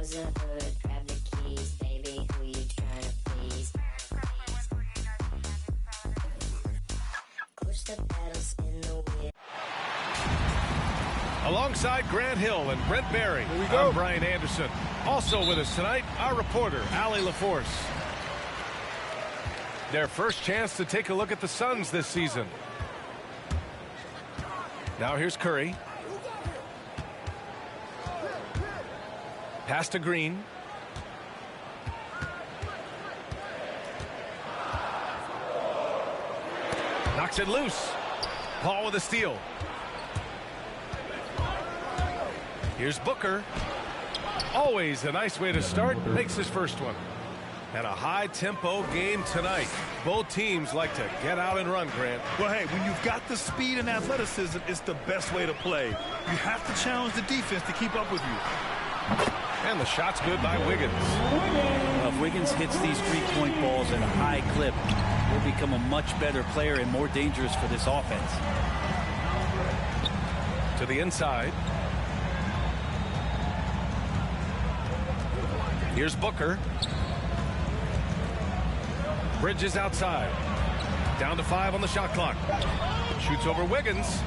was the hood, grab the keys, baby, who you trying to please? Push the pedals in the wheel. Alongside Grant Hill and Brent Barry, I'm Brian Anderson. Also with us tonight, our reporter, Allie LaForce. Their first chance to take a look at the Suns this season. Now here's Curry. Pass to Green. Knocks it loose. Paul with a steal. Here's Booker. Always a nice way to start. Makes his first one. And a high-tempo game tonight. Both teams like to get out and run, Grant. Well, hey, when you've got the speed and athleticism, it's the best way to play. You have to challenge the defense to keep up with you. And the shot's good by Wiggins. Well, if Wiggins hits these three-point balls at a high clip, he'll become a much better player and more dangerous for this offense. To the inside. Here's Booker. Bridges outside. Down to 5 on the shot clock. Shoots over Wiggins.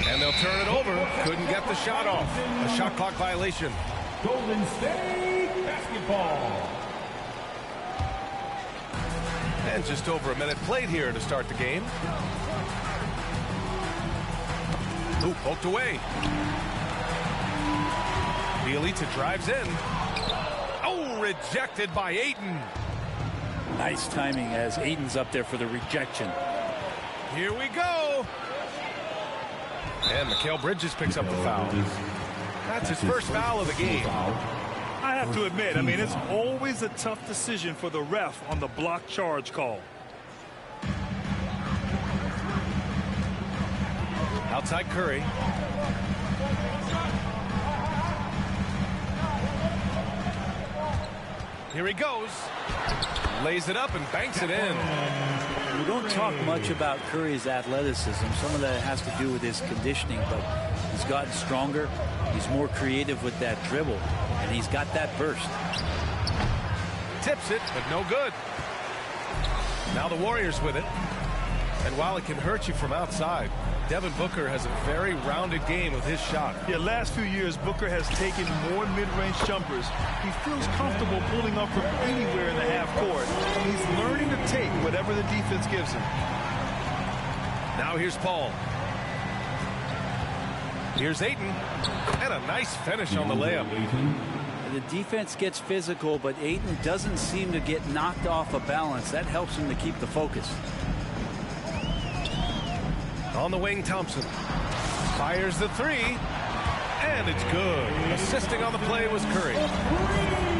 And they'll turn it over. Couldn't get the shot off. A shot clock violation. Golden State basketball. And just over a minute played here to start the game. Ooh, poked away. Bielitsa drives in. Oh, rejected by Ayton. Nice timing as Ayton's up there for the rejection. Here we go. And Mikal Bridges picks up the foul. That's his first foul of the game. I have to admit, I mean, it's always a tough decision for the ref on the block charge call. Outside Curry. Here he goes. Lays it up and banks it in. We don't talk much about Curry's athleticism. Some of that has to do with his conditioning, but he's gotten stronger. He's more creative with that dribble, and he's got that burst. Tips it, but no good. Now the Warriors with it. And while it can hurt you from outside, Devin Booker has a very rounded game with his shot. Yeah, last few years, Booker has taken more mid-range jumpers. He feels comfortable pulling up from anywhere in the half court. He's learning to take whatever the defense gives him. Now here's Paul. Here's Ayton. And a nice finish on the layup. The defense gets physical, but Ayton doesn't seem to get knocked off of balance. That helps him to keep the focus. On the wing, Thompson fires the three, and it's good. Assisting on the play was Curry.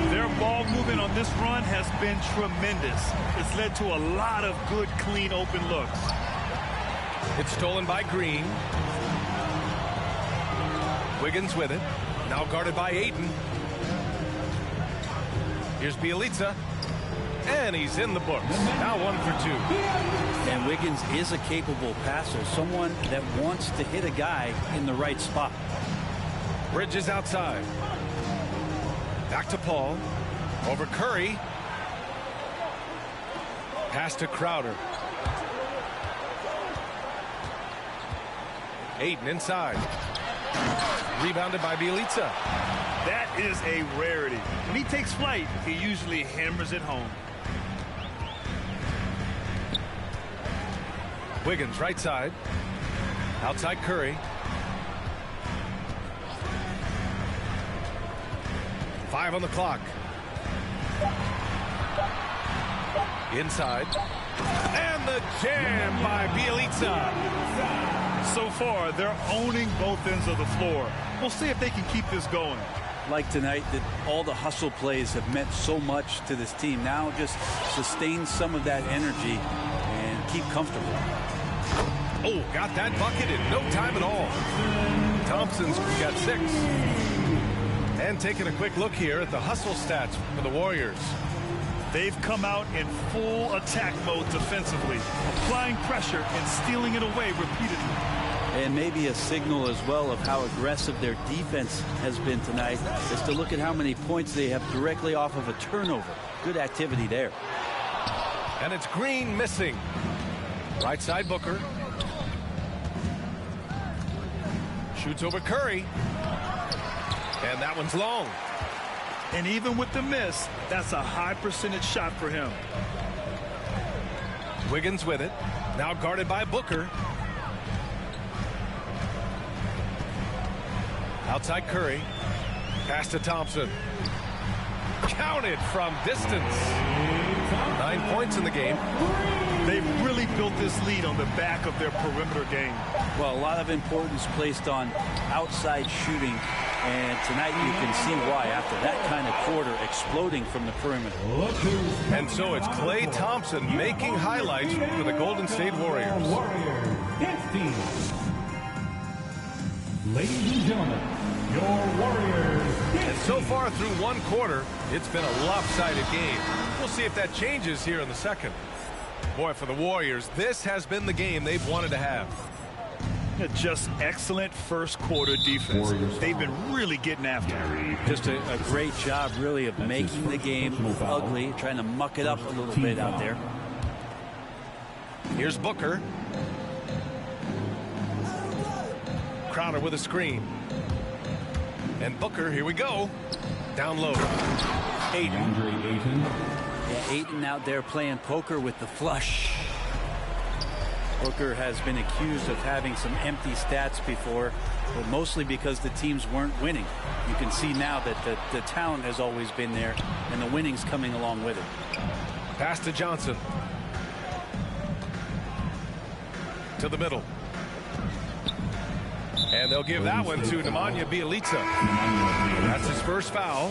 Their ball movement on this run has been tremendous. It's led to a lot of good, clean, open looks. It's stolen by Green. Wiggins with it. Now guarded by Ayton. Here's Bielitsa. And he's in the books. Now 1 for 2. And Wiggins is a capable passer, someone that wants to hit a guy in the right spot. Bridges outside. Back to Paul. Over Curry. Pass to Crowder. Ayton inside. Rebounded by Bielitsa. That is a rarity. When he takes flight, he usually hammers it home. Wiggins right side. Outside Curry. Five on the clock. Inside. And the jam by Bielitsa. So far, they're owning both ends of the floor. We'll see if they can keep this going. Like tonight, that all the hustle plays have meant so much to this team. Now just sustain some of that energy and keep comfortable. Oh, got that bucket in no time at all. Thompson's got 6. And taking a quick look here at the hustle stats for the Warriors. They've come out in full attack mode defensively, applying pressure and stealing it away repeatedly. And maybe a signal as well of how aggressive their defense has been tonight is to look at how many points they have directly off of a turnover. Good activity there. And it's Green missing. Right side Booker. Shoots over Curry. And that one's long. And even with the miss, that's a high percentage shot for him. Wiggins with it. Now guarded by Booker. Outside Curry. Pass to Thompson. Counted from distance. 9 points in the game. They've really built this lead on the back of their perimeter game. Well, a lot of importance placed on outside shooting. And tonight you can see why after that kind of quarter exploding from the perimeter. And so it's Klay Thompson making highlights for the Golden State Warriors. Dance team. Ladies and gentlemen, your Warriors. And so far through one quarter, it's been a lopsided game. We'll see if that changes here in the second. Boy, for the Warriors, this has been the game they've wanted to have. Just excellent first quarter defense. They've been really getting after it. Just a great job, really, of making the game ugly, trying to muck it up a little bit out there. Here's Booker. Crowder with a screen. And Booker, here we go. Down low. Ayton. Yeah, Ayton out there playing poker with the flush. Booker has been accused of having some empty stats before, but mostly because the teams weren't winning. You can see now that the talent has always been there, and the winning's coming along with it. Pass to Johnson. To the middle. And they'll give that one to Nemanja Bjelica. That's his first foul.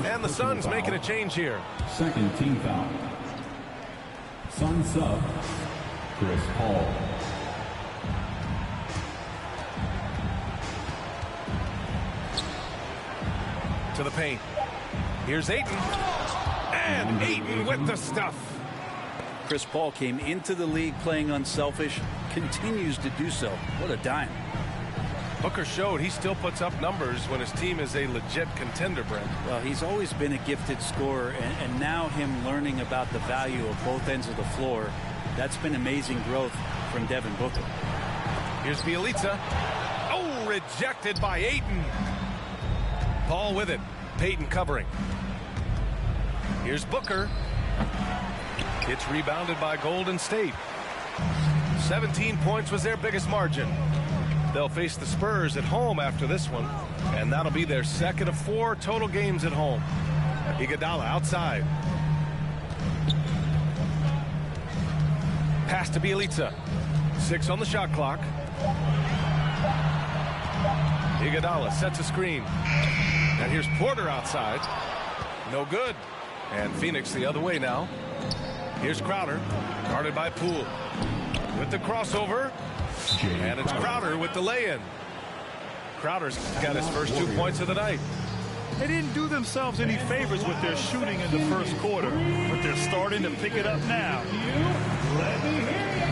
And the Suns making a change here. Second team foul. Sun sub, Chris Paul. To the paint. Here's Ayton. And Ayton with the stuff. Chris Paul came into the league playing unselfish, continues to do so. What a dime. Booker showed he still puts up numbers when his team is a legit contender, Brent. Well, he's always been a gifted scorer, and now him learning about the value of both ends of the floor, that's been amazing growth from Devin Booker. Here's Bjelica. Oh, rejected by Ayton. Paul with it. Payton covering. Here's Booker. It's rebounded by Golden State. 17 points was their biggest margin. They'll face the Spurs at home after this one, and that'll be their second of 4 total games at home. Iguodala outside. Pass to Bjelica. 6 on the shot clock. Iguodala sets a screen. And here's Porter outside. No good. And Phoenix the other way now. Here's Crowder, guarded by Poole. With the crossover. And it's Crowder with the lay-in. Crowder's got his first 2 points of the night. They didn't do themselves any favors with their shooting in the first quarter, but they're starting to pick it up now. Let me hear it.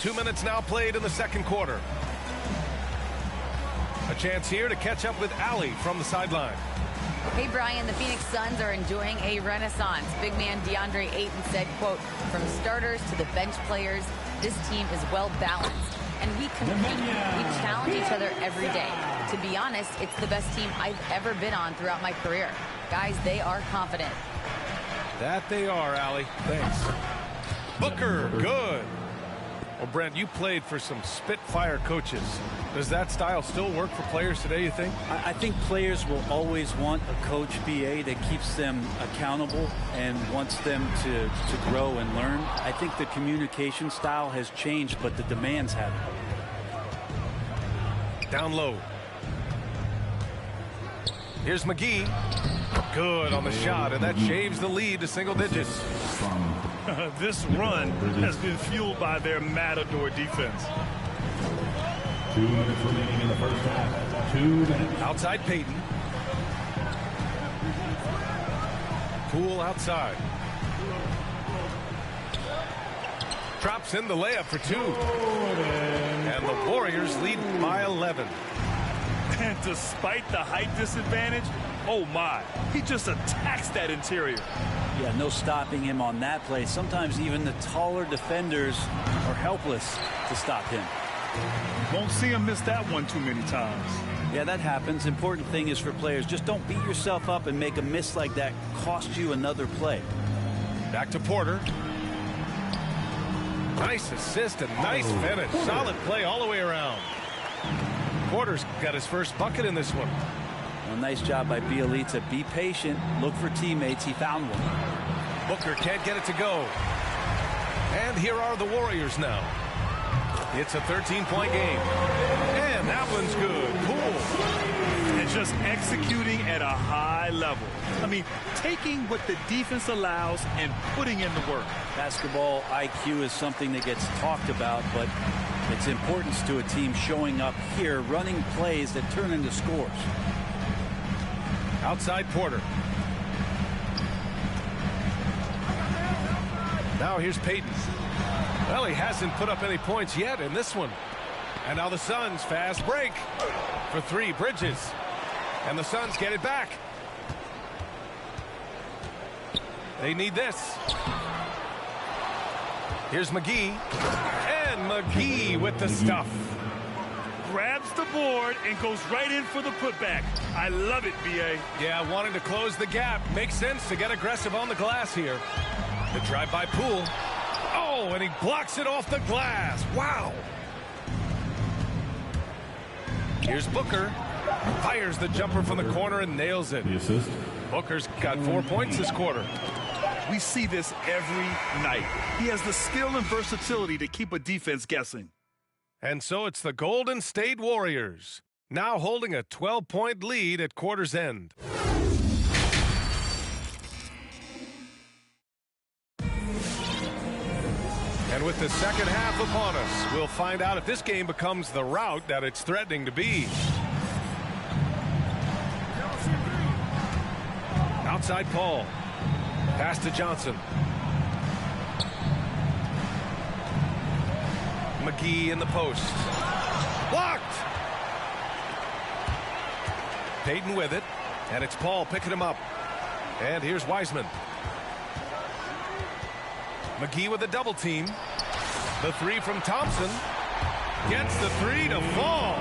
2 minutes now played in the second quarter. A chance here to catch up with Allie from the sideline. Hey, Brian, the Phoenix Suns are enjoying a renaissance. Big man DeAndre Ayton said, quote, from starters to the bench players, this team is well balanced. And we compete. We challenge each other every day. To be honest, it's the best team I've ever been on throughout my career. Guys, they are confident. That they are, Allie. Thanks. Booker, good. Well, Brent, you played for some Spitfire coaches. Does that style still work for players today, you think? I think players will always want a coach, BA, that keeps them accountable and wants them to grow and learn. I think the communication style has changed, but the demands haven't. Down low. Here's McGee. Good on the shot, and that shaves the lead to single digits. This run has been fueled by their Matador defense. 2 minutes remaining in the first half. 2 minutes. Outside Payton. Poole outside. Drops in the layup for 2. And the Warriors lead by 11. And despite the height disadvantage, oh my, he just attacks that interior. Yeah, no stopping him on that play. Sometimes even the taller defenders are helpless to stop him. Won't see him miss that one too many times. Yeah, that happens. Important thing is for players, just don't beat yourself up and make a miss like that cost you another play. Back to Porter. Nice assist and nice finish. Solid play all the way around. Porter's got his first bucket in this one. Well, nice job by Bielitsa. Be patient. Look for teammates. He found one. Booker can't get it to go. And here are the Warriors now. It's a 13-point game. And that one's good. Poole. And just executing at a high level. I mean, taking what the defense allows and putting in the work. Basketball IQ is something that gets talked about, but its importance to a team showing up here, running plays that turn into scores. Outside Porter. Now here's Payton. Well, he hasn't put up any points yet in this one. And now the Suns fast break for 3. Bridges. And the Suns get it back. They need this. Here's McGee. And McGee with the stuff. Grabs the board and goes right in for the putback. I love it, B.A. Yeah, wanting to close the gap. Makes sense to get aggressive on the glass here. The drive by Poole. Oh, and he blocks it off the glass. Wow. Here's Booker. Fires the jumper from the corner and nails it. The assist. Booker's got 4 points this quarter. We see this every night. He has the skill and versatility to keep a defense guessing. And so it's the Golden State Warriors, now holding a 12-point lead at quarter's end. And with the second half upon us, we'll find out if this game becomes the rout that it's threatening to be. Outside Paul. Pass to Johnson. McGee in the post. Blocked! Payton with it. And it's Paul picking him up. And here's Wiseman. McGee with a double team. The 3 from Thompson. Gets the 3 to fall.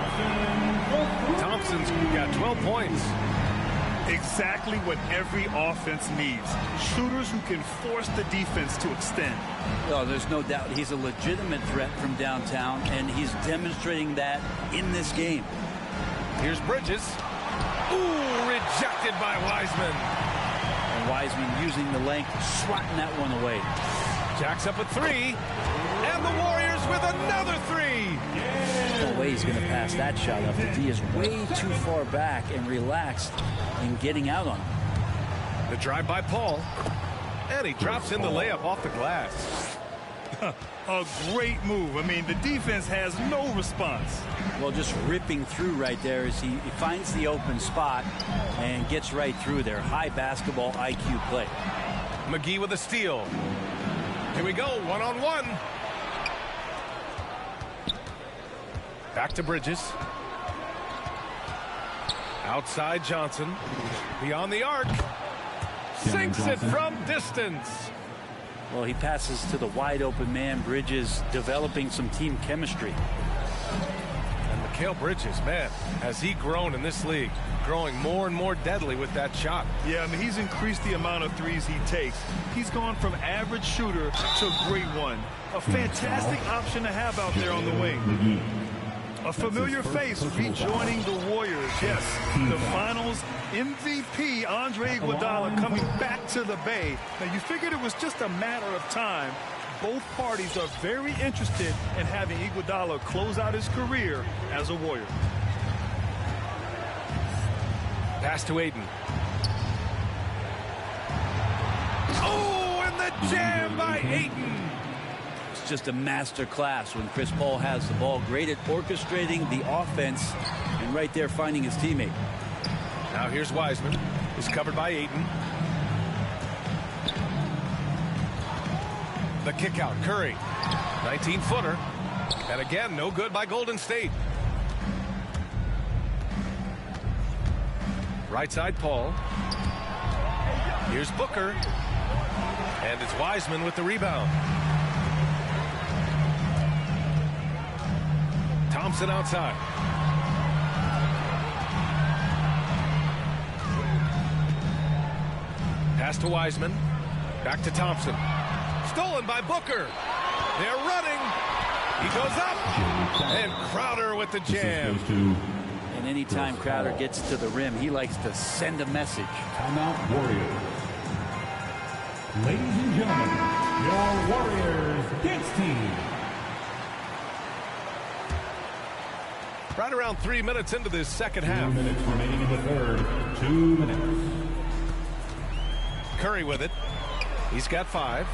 Thompson's got 12 points. Exactly what every offense needs. Shooters who can force the defense to extend. Oh, there's no doubt he's a legitimate threat from downtown, and he's demonstrating that in this game. Here's Bridges. Ooh, rejected by Wiseman. And Wiseman using the length, swatting that one away. Jacks up a 3. And the Warriors with another 3. No way he's going to pass that shot up. The D is way too far back and relaxed in getting out on him. The drive by Paul. And he drops in the layup off the glass. A great move. I mean, the defense has no response. Well, just ripping through right there as he finds the open spot and gets right through there. High basketball IQ play. McGee with a steal. Here we go, one-on-one. Back to Bridges. Outside Johnson. Beyond the arc. Sinks it from distance. Well, he passes to the wide open man. Bridges developing some team chemistry. And Mikal Bridges, man, has he grown in this league? Growing more and more deadly with that shot. Yeah, I mean, he's increased the amount of threes he takes. He's gone from average shooter to a great one. A fantastic option to have out there on the wing. A familiar face rejoining the Warriors. Yes, the finals MVP, Andre Iguodala, coming back to the Bay. Now, you figured it was just a matter of time. Both parties are very interested in having Iguodala close out his career as a Warrior. Pass to Aiden. Oh, and the jam by Aiden. It's just a master class when Chris Paul has the ball. Great at orchestrating the offense and right there finding his teammate. Now here's Wiseman. He's covered by Aiden. The kick out. Curry. 19-footer. And again, no good by Golden State. Right side, Paul. Here's Booker. And it's Wiseman with the rebound. Thompson outside. Pass to Wiseman. Back to Thompson. Stolen by Booker. They're running. He goes up. And Crowder with the jam. And anytime Crowder gets to the rim, he likes to send a message. Timeout, Warriors. Ladies and gentlemen, your Warriors dance team. Right around 3 minutes into this second half. 2 minutes remaining in the third. 2 minutes. Curry with it. He's got 5.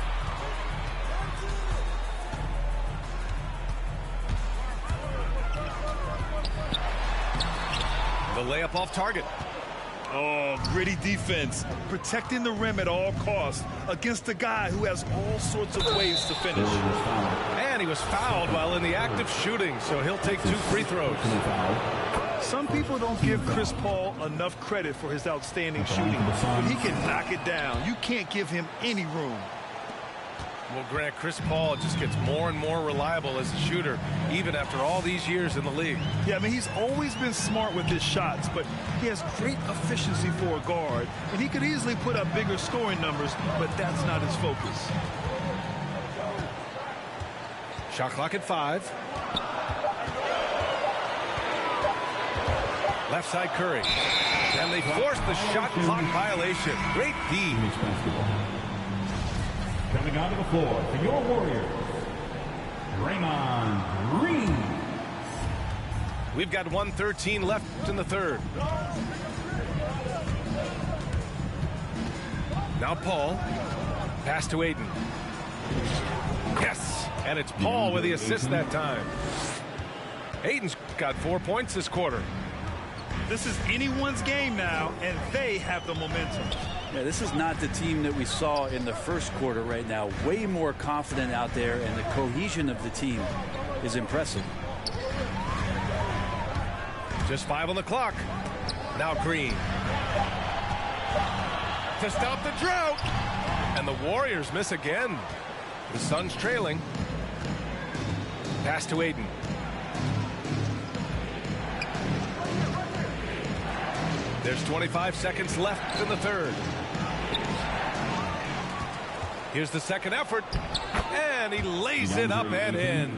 The layup off target. Oh, gritty defense. Protecting the rim at all costs against a guy who has all sorts of ways to finish. And he was fouled while in the act of shooting, so he'll take 2 free throws. Some people don't give Chris Paul enough credit for his outstanding shooting, but he can knock it down. You can't give him any room. Well, Grant, Chris Paul just gets more and more reliable as a shooter, even after all these years in the league. Yeah, I mean, he's always been smart with his shots, but he has great efficiency for a guard, and he could easily put up bigger scoring numbers, but that's not his focus. Shot clock at 5. Left side Curry. And they force the shot clock violation. Great D. Coming onto the floor for your Warriors, Draymond Green. We've got 1:13 left in the third. Now Paul. Pass to Aiden. Yes. And it's Paul with the assist that time. Aiden's got 4 points this quarter. This is anyone's game now, and they have the momentum. Yeah, this is not the team that we saw in the first quarter right now. Way more confident out there, and the cohesion of the team is impressive. Just 5 on the clock. Now Green. To stop the drought. And the Warriors miss again. The Suns trailing. Pass to Aiden. There's 25 seconds left in the third. Here's the second effort. And he lays it up and in.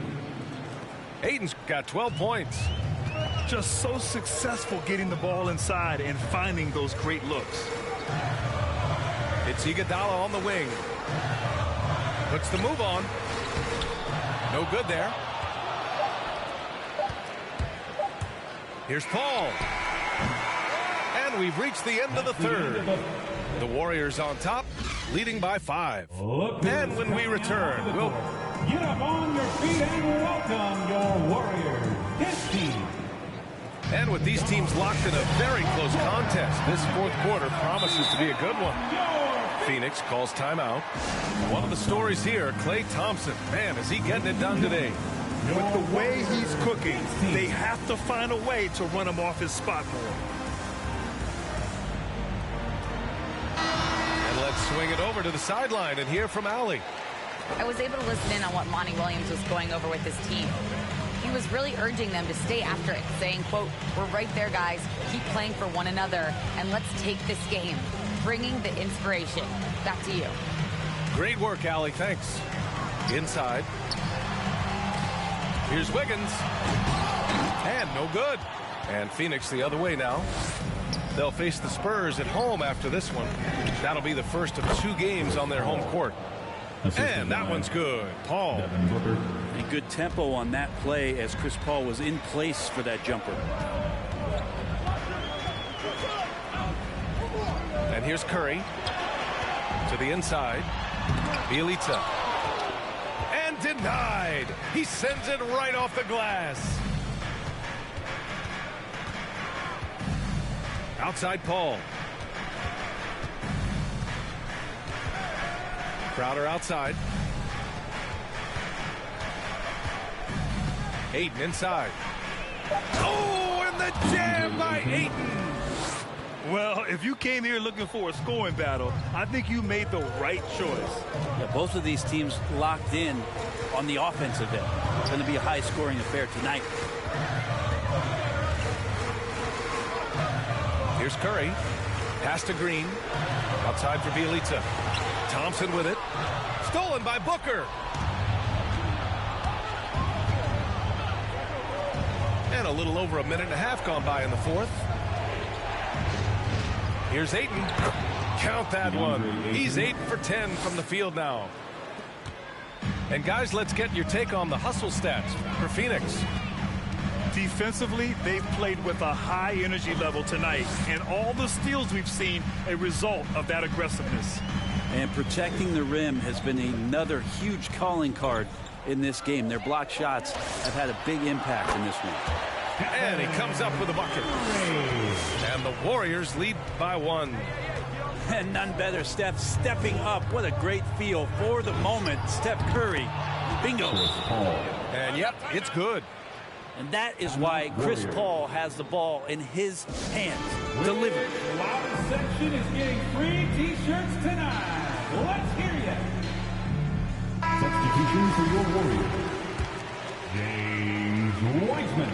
Aiden's got 12 points. Just so successful getting the ball inside and finding those great looks. It's Iguodala on the wing. Puts the move on. No good there. Here's Paul. And we've reached the end of the third. The Warriors on top, leading by 5. And when we return, we'll get up on your feet and welcome your Warriors, this team. And with these teams locked in a very close contest, this fourth quarter promises to be a good one. Phoenix calls timeout. One of the stories here, Klay Thompson. Man, is he getting it done today. With the way he's cooking, they have to find a way to run him off his spot more. And let's swing it over to the sideline and hear from Allie. I was able to listen in on what Monty Williams was going over with his team. He was really urging them to stay after it, saying, quote, "We're right there, guys. Keep playing for one another, and let's take this game." Bringing the inspiration. Back to you. Great work, Allie. Thanks. Inside. Here's Wiggins. And no good. And Phoenix the other way now. They'll face the Spurs at home after this one. That'll be the first of 2 games on their home court. And that one's good. Paul. A good tempo on that play as Chris Paul was in place for that jumper. And here's Curry. To the inside. Bielitsa. And denied. He sends it right off the glass. Outside Paul. Crowder outside. Ayton inside. Oh, and the jam by Ayton. Well, if you came here looking for a scoring battle, I think you made the right choice. Yeah, both of these teams locked in on the offensive end. It's going to be a high-scoring affair tonight. Here's Curry. Pass to Green. Outside for Bielitsa. Thompson with it. Stolen by Booker. And a little over a minute and a half gone by in the fourth. Here's Ayton. Count that one. He's 8 for 10 from the field now. And guys, let's get your take on the hustle stats for Phoenix. Defensively, they've played with a high energy level tonight, and all the steals we've seen a result of that aggressiveness. And protecting the rim has been another huge calling card in this game. Their block shots have had a big impact in this one. And he comes up with a bucket. And the Warriors lead by 1. And none better, Steph stepping up. What a great feel for the moment. Steph Curry. Bingo. And yep, it's good. And that is why Chris Paul has the ball in his hands. Delivered. The loudest section is getting free T-shirts tonight. Let's hear you. Substitution for your Warriors. James Wiseman.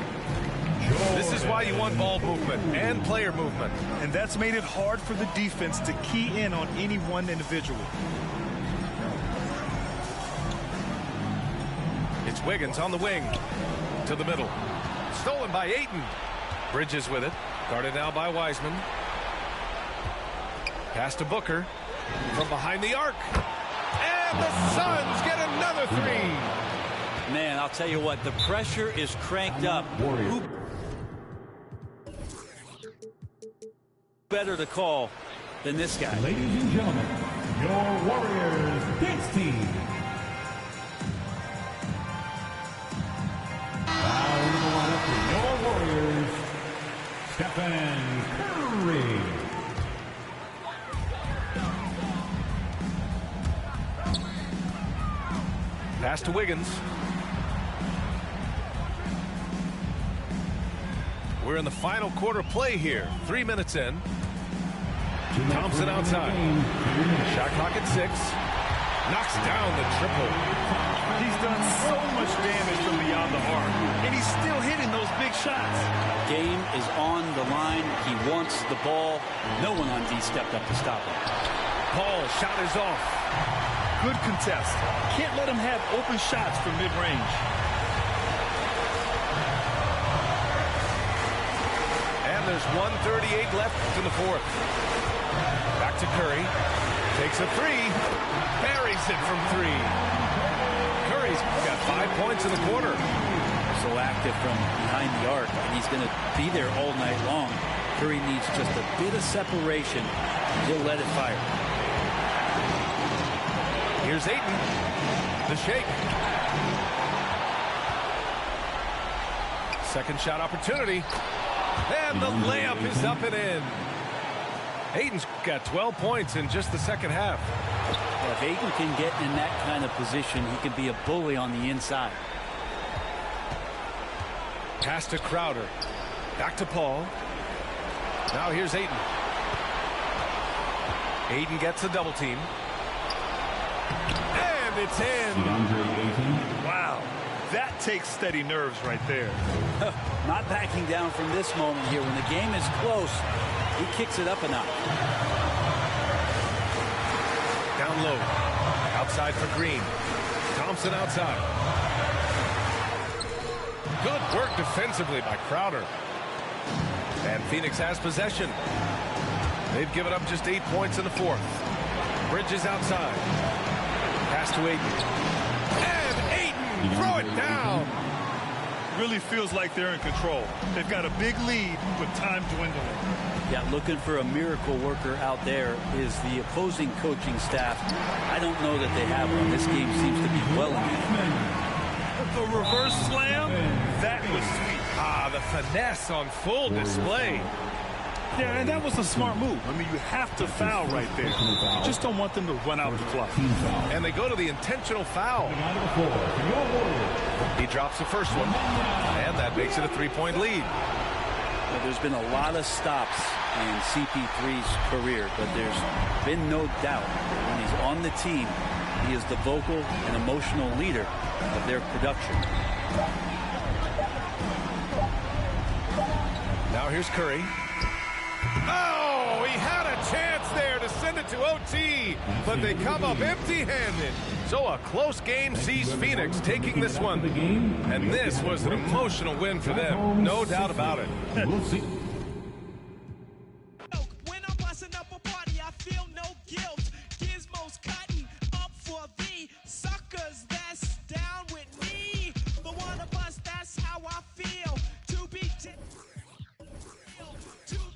This is why you want ball movement and player movement. And that's made it hard for the defense to key in on any one individual. It's Wiggins on the wing. To the middle. Stolen by Ayton. Bridges with it. Guarded now by Wiseman. Pass to Booker. From behind the arc. And the Suns get another 3. Man, I'll tell you what, the pressure is cranked up. Who better to call than this guy? Ladies and gentlemen, your Warriors dance team. Now in the lineup for your Warriors, Stephen Curry. Pass to Wiggins. We're in the final quarter play here. 3 minutes in. Thompson outside. Shot clock at 6. Knocks down the triple. He's done so much damage from beyond the arc, and he's still hitting those big shots. Game is on the line. He wants the ball. No one on D stepped up to stop him. Paul's shot is off. Good contest. Can't let him have open shots from mid-range. And there's 1:38 left in the fourth. Back to Curry. Takes a 3. Buries it from 3. Curry's got 5 points in the quarter. So active from behind the arc, and he's going to be there all night long. Curry needs just a bit of separation. He'll let it fire. Here's Ayton. The shake. Second shot opportunity. And the layup is up and in. Ayton's got 12 points in just the second half. If Ayton can get in that kind of position, he can be a bully on the inside. Pass to Crowder. Back to Paul. Now here's Ayton. Ayton gets a double team. And it's in. Wow, that takes steady nerves right there. Not backing down from this moment here. When the game is close, he kicks it up a notch. Down low. Outside for Green. Thompson outside. Good work defensively by Crowder. And Phoenix has possession. They've given up just 8 points in the fourth. Bridges outside. Pass to Ayton. And Ayton, throw it down. Really feels like they're in control. They've got a big lead with time dwindling. Yeah, looking for a miracle worker out there is the opposing coaching staff. I don't know that they have one. This game seems to be well in hand. The reverse slam, that was sweet. Ah, the finesse on full display. Yeah, and that was a smart move. I mean, you have to foul right there. You just don't want them to run out the clock. And they go to the intentional foul. He drops the first one, and that makes it a 3-point lead. Well, there's been a lot of stops in CP3's career, but there's been no doubt that when he's on the team, he is the vocal and emotional leader of their production. Now here's Curry. Oh, he had a chance there to send it to OT, but they come up empty-handed. So a close game sees Phoenix taking this one. And this was an emotional win for them, no doubt about it. We'll see. When I'm busting up a party, I feel no guilt. Gizmos cutting up for the suckers that's down with me. The one of us, that's how I feel. To be to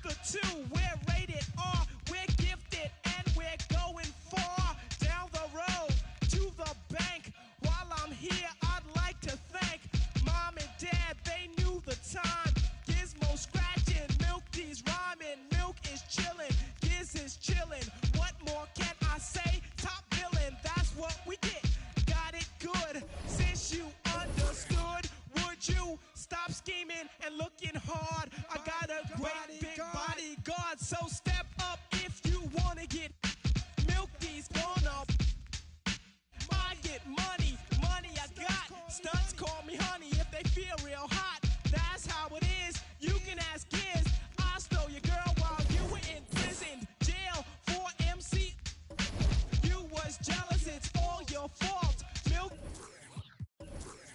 the two, we're rated R, we're gifted, and we're going far down the road to the bank. While I'm here, I'd like to thank Mom and Dad, they knew the time. Gizmo scratching, Milk D's rhyming, Milk is chilling, Giz is chilling. What more can I say? Top villain, that's what we get. Got it good. Since you understood, would you stop scheming and looking hard? I got a great big bodyguard, so step up if you wanna get Milk D's gonna. I get money, money I got. Stunts call me honey if they feel real hot. That's how it is. You can ask Giz. I stole your girl while you were in prison, jail for MC. You was jealous, it's all your fault. Milk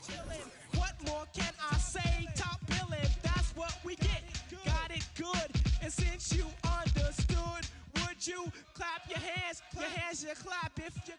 chillin'. What more can I say? Top billin', that's what we get. Got it good. And since you understood, would you clap your hands? Your hands you clap if you.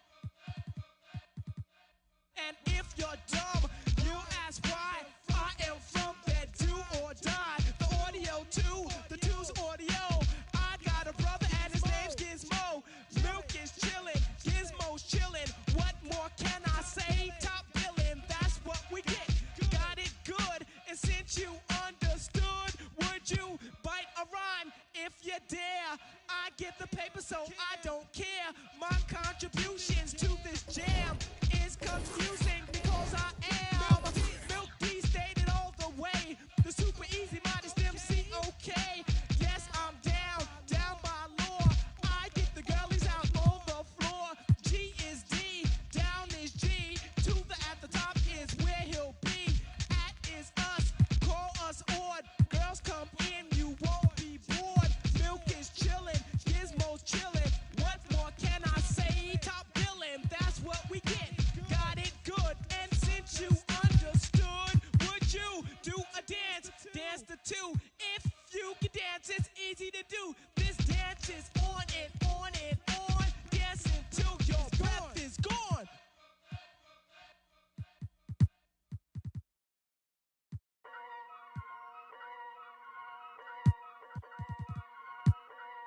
And if you're dumb, you ask why. I am from bed, do or die. The audio too, the two's audio. I got a brother and his name's Gizmo. Milk is chillin', Gizmo's chillin'. What more can I say? Top billin', that's what we get. Got it good, and since you understood, would you bite a rhyme if you dare? I get the paper, so I don't care. My contributions to this jam is confusing because I am Milk D stated all the way. The super easy modest MC, okay. Yes, I'm down by law. I get the girlies out on the floor. G is D, down is G. To the at the top is where he'll be. At is us, call us odd. Girls come in, you won't be bored. Milk is chillin', Gizmo's chillin'. What more can I say? Top billin', that's what we get. Got it good, and since you understood, would you do a dance? Dance the two. If you can dance, it's easy to do. This dance is on and on and on. Dancing till your breath is gone.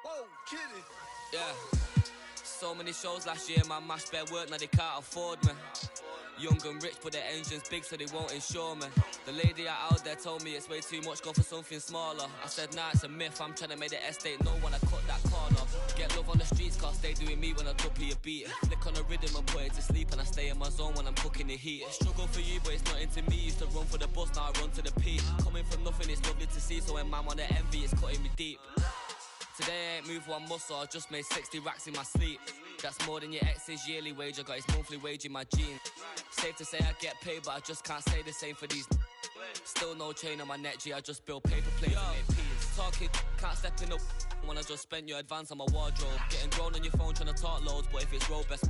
Whoa, kidding. Yeah. So many shows last year, my mash bare work, now they can't afford me. Young and rich, but their engine's big, so they won't insure me. The lady out there told me it's way too much, go for something smaller. I said, nah, it's a myth, I'm trying to make the estate know when I cut that corner. Get love on the streets, cause they doing me when I duppy a beat. Flick on the rhythm and put it to sleep, and I stay in my zone when I'm cooking the heat. Struggle for you, but it's not into me. Used to run for the bus, now I run to the peak. Coming from nothing, it's lovely to see, so when man wanna envy, it's cutting me deep. Today I ain't moved one muscle, I just made 60 racks in my sleep. That's more than your ex's yearly wage, I got his monthly wage in my jeans. Safe to say I get paid, but I just can't say the same for these. Still no chain on my neck, G, I just build paper plates and make peas. Talking, can't step in the when I just spent your advance on my wardrobe. Getting grown on your phone trying to talk loads, but if it's road best.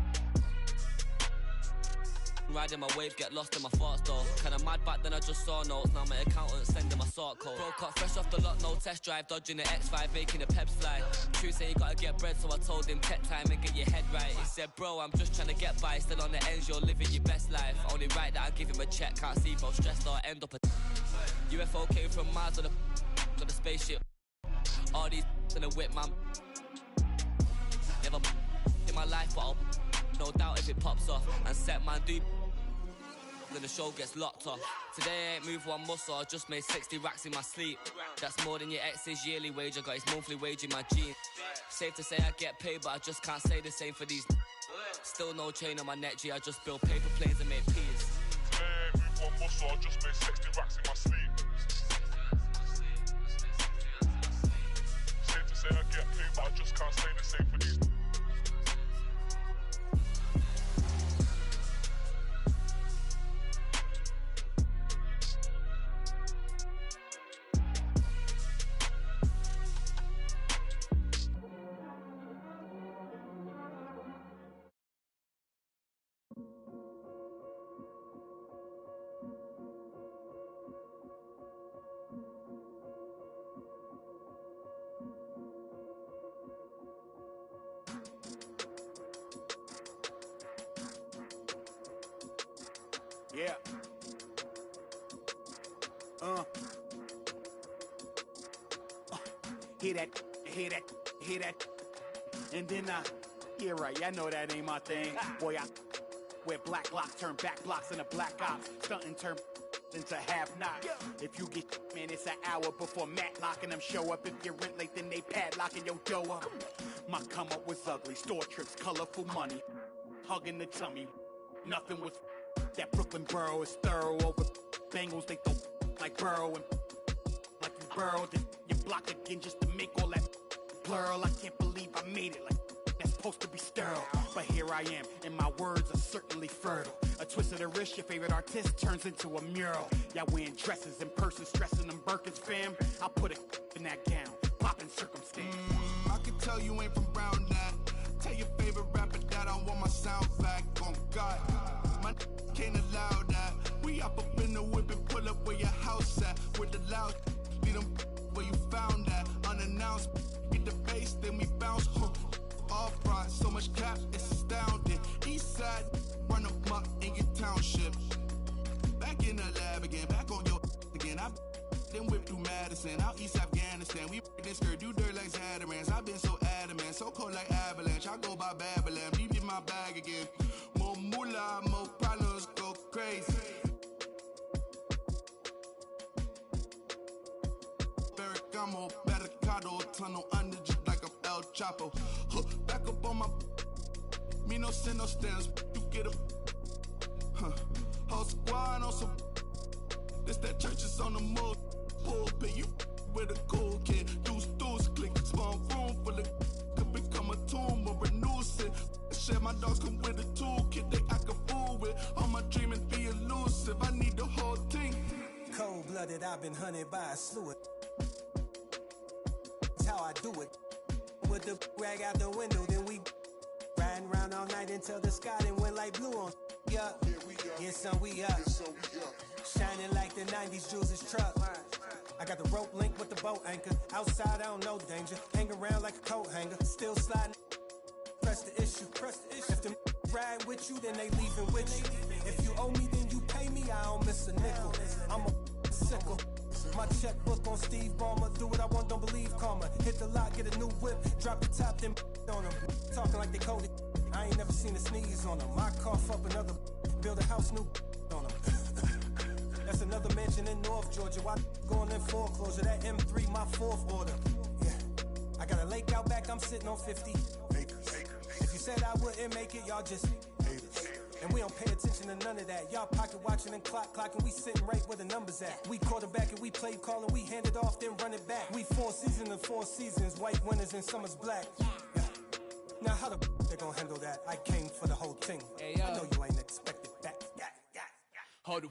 Riding my wave, get lost in my thoughts though. Kinda mad back then I just saw notes, now my accountant sending my sort code. Broke up fresh off the lot, no test drive, dodging the X5, making the peps fly. True say you gotta get bread, so I told him take time and get your head right. He said, bro, I'm just trying to get by, still on the ends, you're living your best life. Only right that I give him a check, can't see if I'm stressed or end up a UFO came from Mars or the spaceship. All these in a whip, man. Never in my life, but I'll no doubt if it pops off and set man do. then the show gets locked off. Today I ain't moved one muscle, I just made 60 racks in my sleep. That's more than your ex's yearly wage, I got his monthly wage in my jeans. Safe to say I get paid, but I just can't say the same for these. Still no chain on my neck, G, I just build paper planes and make peas. Today I ain't moved one muscle, I just made 60 racks in my sleep. Safe to say I get paid, but I just can't say the same for these. Yeah. Hear that, hear that, hear that. And then yeah, right, I know that ain't my thing. Boy, I wear black locks, turn back blocks into black ops. Stunting turn into half knots. If you get man, it's an hour before Matlock and them show up. If you're rent late, then they padlocking your dough up. My come up was ugly, store trips, colorful money. Hugging the tummy, nothing was. That Brooklyn borough is thorough over Bengals. They throw like Burrow and like you burrowed. Then you block again just to make all that plural. I can't believe I made it like that's supposed to be sterile. But here I am, and my words are certainly fertile. A twist of the wrist, your favorite artist turns into a mural. Y'all wearing dresses in person, stressing them Birkins, fam. I'll put a in that gown, popping circumstance. I can tell you ain't from Brown that. Tell your favorite rapper that I want my sound back. On God, my can't allow that. We up in the whip and pull up where your house at. With the loud, lead them where you found that. Unannounced, get the bass, then we bounce. Off front, so much cap, it's astounding. East side, run up in your township. Back in the lab again, back on your again. I've then whipped through Madison, out East Afghanistan. We this skirt, do dirt like Zatarans. I've been so adamant, so cold like avalanche. I go by Babylon, leave in my bag again. More moolah, more problems, go crazy. Ferragamo, barricado, tunnel under just like a El Chapo. Back up on my, me no send no stamps, you get a, whole squad on some, this that church is on the move, pulpit, you with a cool kid, deuce, click, small room full of, could become a tomb or renew it. Shit, my dogs come with a toolkit, they act a fool with, all my dreaming be elusive, I need the whole thing. Cold-blooded, I've been hunted by a slew of, that's how I do it. With the rag out the window, then we riding around all night until the sky then went like blue on. Yeah, yes, son, we up. Shining like the 90s Jules' truck. I got the rope link with the boat anchor. Outside, I don't know danger. Hang around like a coat hanger. Still sliding. Press the issue. If them ride with you, then they leaving with you. If you owe me, then you pay me. I don't miss a nickel. I'm a sickle. My checkbook on Steve Ballmer. Do what I want, don't believe karma. Hit the lot, get a new whip. Drop the top, then on them. Talking like they coded. I ain't never seen a sneeze on them. I cough up another. Build a house new on them. That's another mansion in North Georgia. Why going in foreclosure? That M3, my fourth order. Yeah. I got a lake out back, I'm sitting on 50 acres. If you said I wouldn't make it, y'all just haters. And we don't pay attention to none of that. Y'all pocket watching and clocking. We sitting right where the numbers at. We quarterback and we play call and we hand it off, then run it back. We 4 seasons and 4 seasons. White winners and summer's black. Yeah. Now how the they gonna handle that? I came for the whole thing. Hey, I know you ain't expected that. Hold the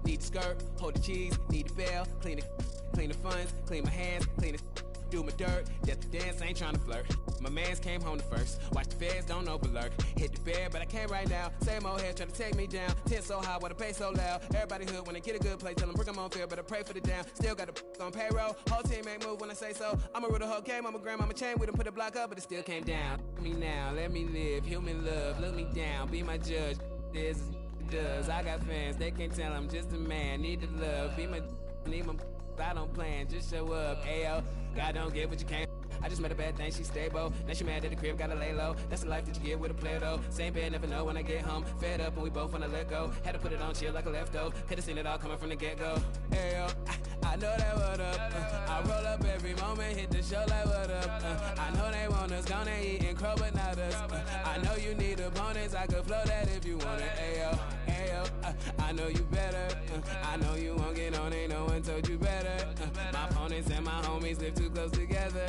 need the skirt, hold the cheese, need the bell, clean the funds, clean my hands, clean the do my dirt, just the dance, ain't trying to flirt. My mans came home the first, watch the feds, don't overlurk. Hit the bed, but I can't right now. Same old head trying to take me down. Tent so high, wanna pay so loud. Everybody hood when they get a good play, tell them bring them on field, but I pray for the down. Still got the on payroll, whole team ain't move when I say so. I'ma rule the whole game, I'ma grandma chain with them, put the block up, but it still came down. Let me now, let me live, human love, look me down, be my judge. This is does. I got fans, they can't tell I'm just a man. Need the love, be my, need my, I don't plan, just show up. Ayo, God don't get what you can't. I just met a bad thing, she stable. Now she mad at the crib, gotta lay low. That's the life that you get with a player though. Same bed, never know when I get home. Fed up and we both wanna let go. Had to put it on chill like a leftover. Could've seen it all coming from the get-go. Hey yo, I know that what up. I roll up every moment, hit the show like what up. I know they want us, gonna eat and crow, but not us. I know you need opponents, I could flow that if you want it. Ayo, ayo, I know you better. I know you won't get on, ain't no one told you better. My opponents and my homies live too close together.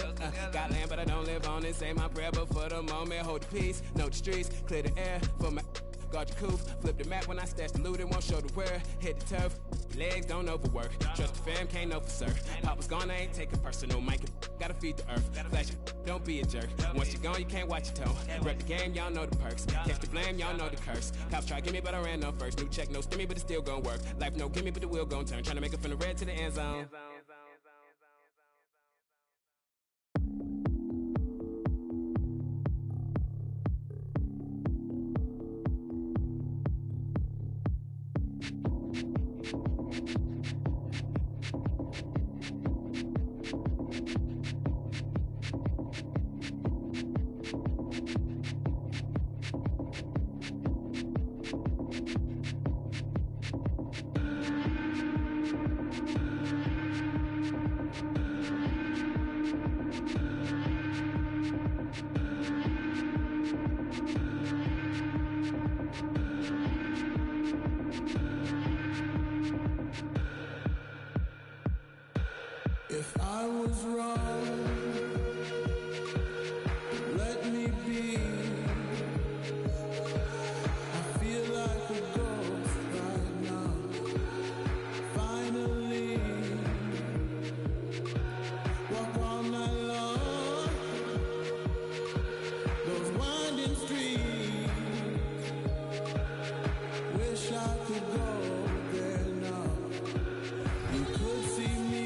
Got land, but I don't live on it. Say my prayer, but for the moment, hold the peace. Know the streets, clear the air for my. Guard your coof, flip the map when I stash the loot and won't show the where. Hit the turf, legs don't overwork. Trust the fam, can't know for certain. Papa's gone, I ain't taking personal. Mike, gotta feed the earth. Flash it, don't be a jerk. Once you're gone, you can't watch your tone. Rep the game, y'all know the perks. Catch the blame, y'all know the curse. Cops try to get me, but I ran no first. New check, no stimmy, but it's still gonna work. Life no gimme, but the wheel gon' turn. Trying to make it from the red to the end zone. If I was wrong, let me be. I feel like a ghost right now. Finally, walk all night long. Those winding streets. Wish I could go there now. You could see me.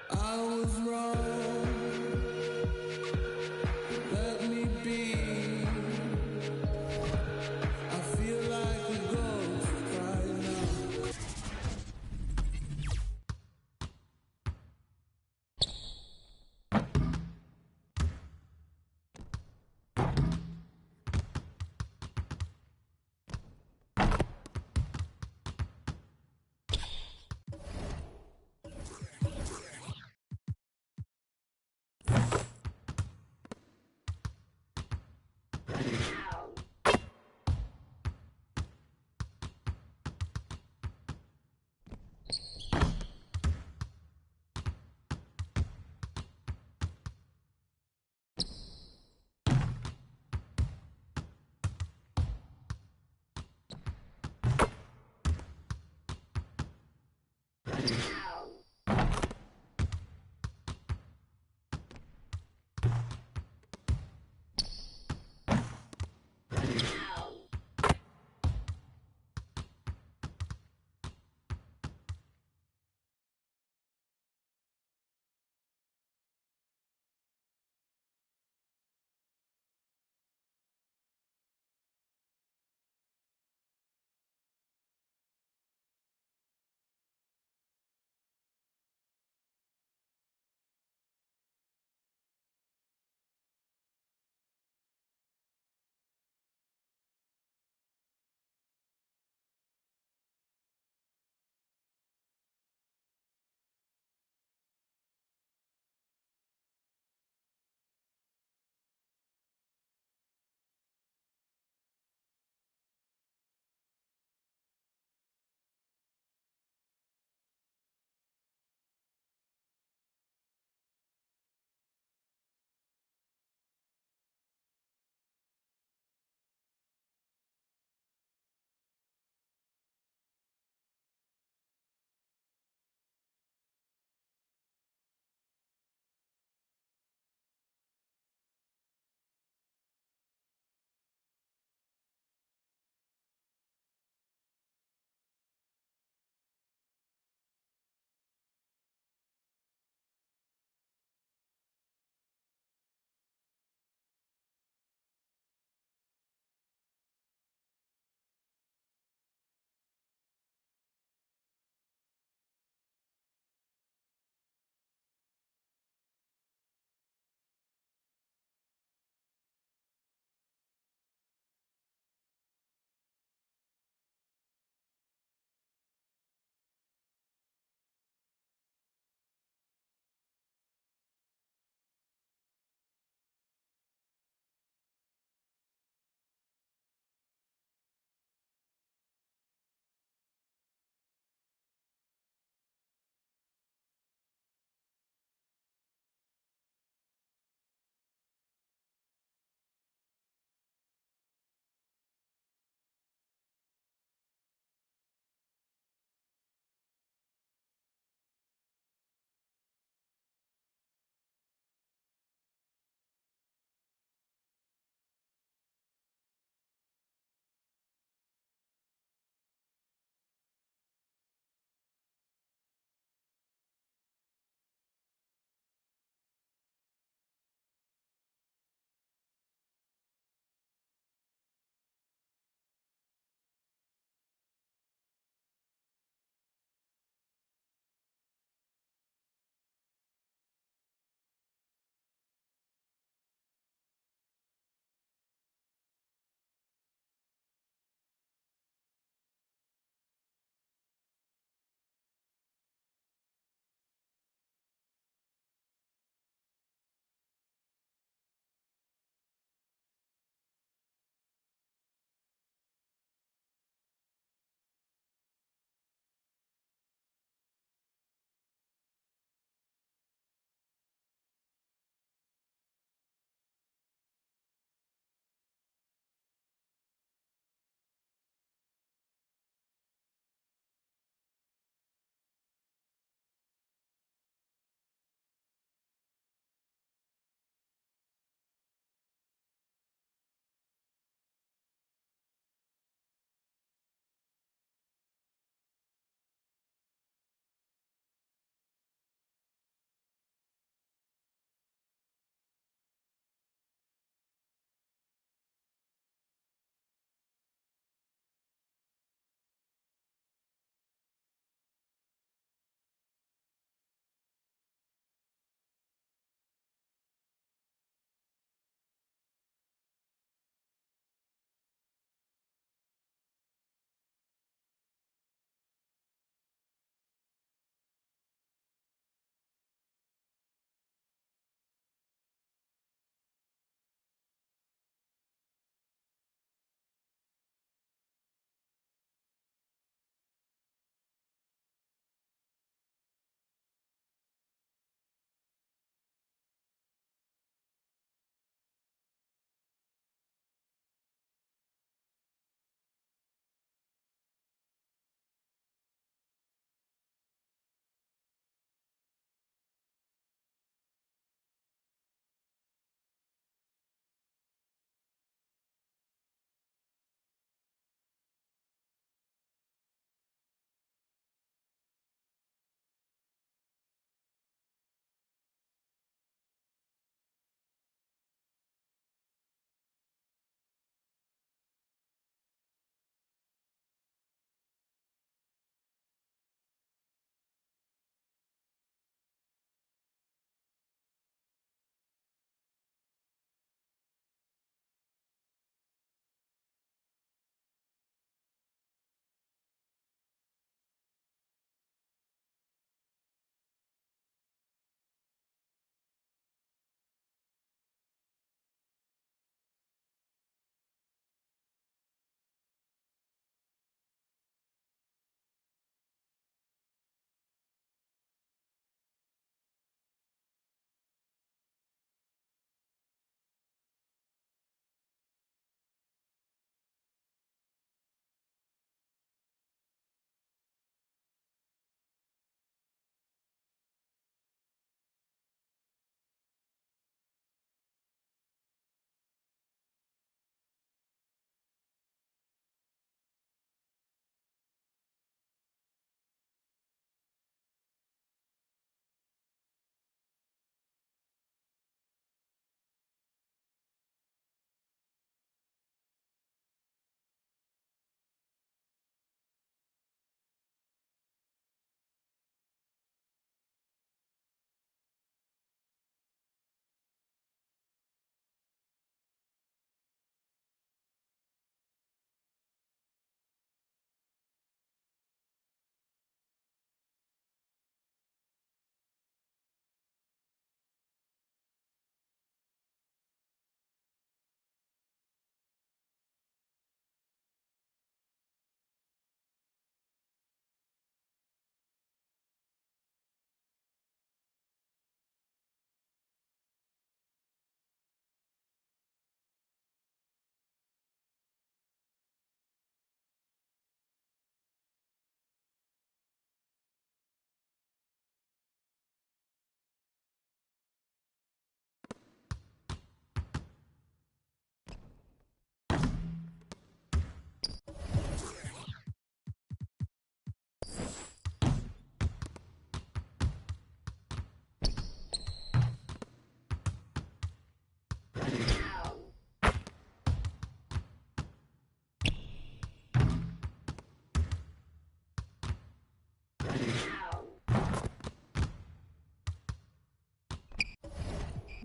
I was wrong.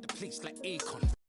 The police like Akon.